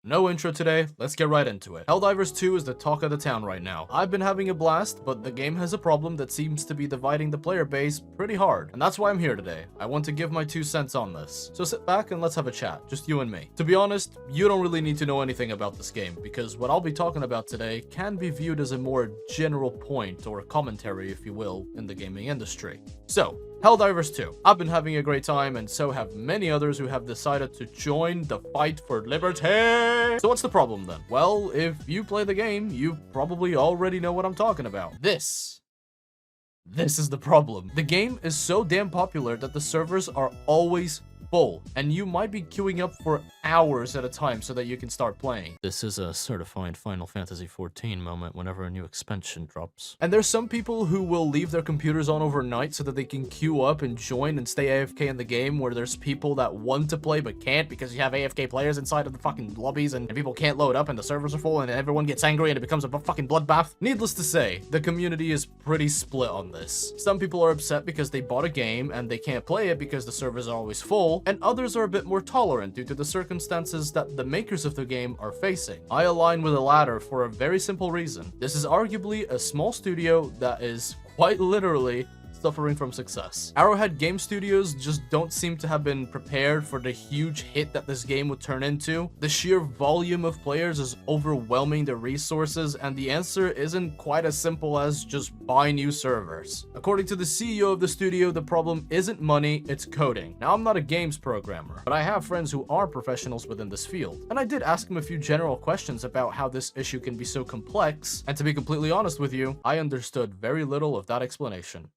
No intro today, let's get right into it. Helldivers 2 is the talk of the town right now. I've been having a blast, but the game has a problem that seems to be dividing the player base pretty hard. And that's why I'm here today. I want to give my 2 cents on this. So sit back and let's have a chat, just you and me. To be honest, you don't really need to know anything about this game, because what I'll be talking about today can be viewed as a more general point or commentary, if you will, in the gaming industry. So, Helldivers 2. I've been having a great time, and so have many others who have decided to join the fight for liberty. So what's the problem then? Well, if you play the game, you probably already know what I'm talking about. This is the problem. The game is so damn popular that the servers are always full, and you might be queuing up for hours at a time so that you can start playing. This is a certified Final Fantasy XIV moment whenever a new expansion drops. And there's some people who will leave their computers on overnight so that they can queue up and join and stay AFK in the game, where there's people that want to play but can't because you have AFK players inside of the fucking lobbies and people can't load up and the servers are full and everyone gets angry and it becomes a fucking bloodbath. Needless to say, the community is pretty split on this. Some people are upset because they bought a game and they can't play it because the servers are always full, and others are a bit more tolerant due to the circumstances that the makers of the game are facing. I align with the latter for a very simple reason. This is arguably a small studio that is quite literally suffering from success. Arrowhead Game Studios just don't seem to have been prepared for the huge hit that this game would turn into. The sheer volume of players is overwhelming the resources, and the answer isn't quite as simple as just buy new servers. According to the CEO of the studio, the problem isn't money, it's coding. Now, I'm not a games programmer, but I have friends who are professionals within this field, and I did ask them a few general questions about how this issue can be so complex, and to be completely honest with you, I understood very little of that explanation.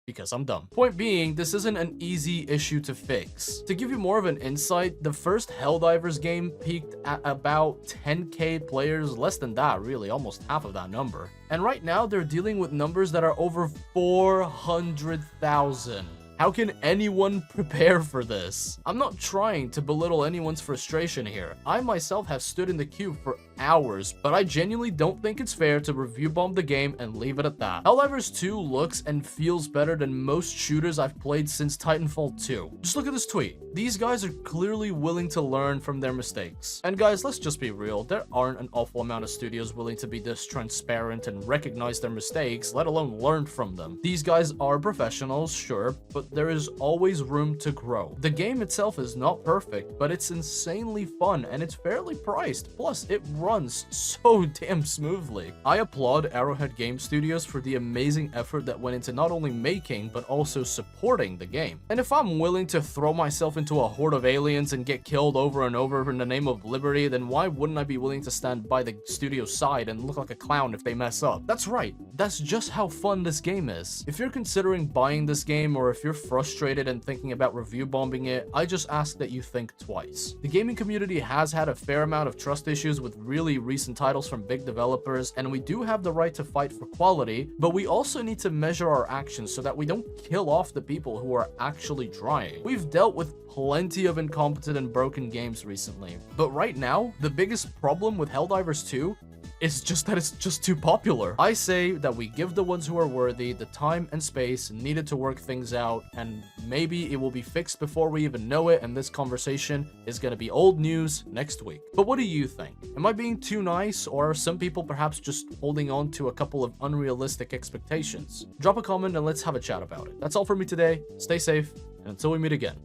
Because I'm dumb. Point being, this isn't an easy issue to fix. To give you more of an insight, the first Helldivers game peaked at about 10k players, less than that really, almost half of that number. And right now they're dealing with numbers that are over 400,000. How can anyone prepare for this? I'm not trying to belittle anyone's frustration here. I myself have stood in the queue for hours, but I genuinely don't think it's fair to review bomb the game and leave it at that. Helldivers 2 looks and feels better than most shooters I've played since Titanfall 2. Just look at this tweet. These guys are clearly willing to learn from their mistakes. And guys, let's just be real. There aren't an awful amount of studios willing to be this transparent and recognize their mistakes, let alone learn from them. These guys are professionals, sure, but there is always room to grow. The game itself is not perfect, but it's insanely fun and it's fairly priced. Plus, it runs so damn smoothly. I applaud Arrowhead Game Studios for the amazing effort that went into not only making, but also supporting the game. And if I'm willing to throw myself into a horde of aliens and get killed over and over in the name of liberty, then why wouldn't I be willing to stand by the studio's side and look like a clown if they mess up? That's right. That's just how fun this game is. If you're considering buying this game, or if you're frustrated and thinking about review bombing it, I just ask that you think twice. The gaming community has had a fair amount of trust issues with really recent titles from big developers, and we do have the right to fight for quality, but we also need to measure our actions so that we don't kill off the people who are actually trying. We've dealt with plenty of incompetent and broken games recently, but right now, the biggest problem with Helldivers 2 it's just that it's just too popular. I say that we give the ones who are worthy the time and space needed to work things out, and maybe it will be fixed before we even know it, and this conversation is gonna be old news next week. But what do you think? Am I being too nice, or are some people perhaps just holding on to a couple of unrealistic expectations? Drop a comment and let's have a chat about it. That's all for me today. Stay safe, and until we meet again.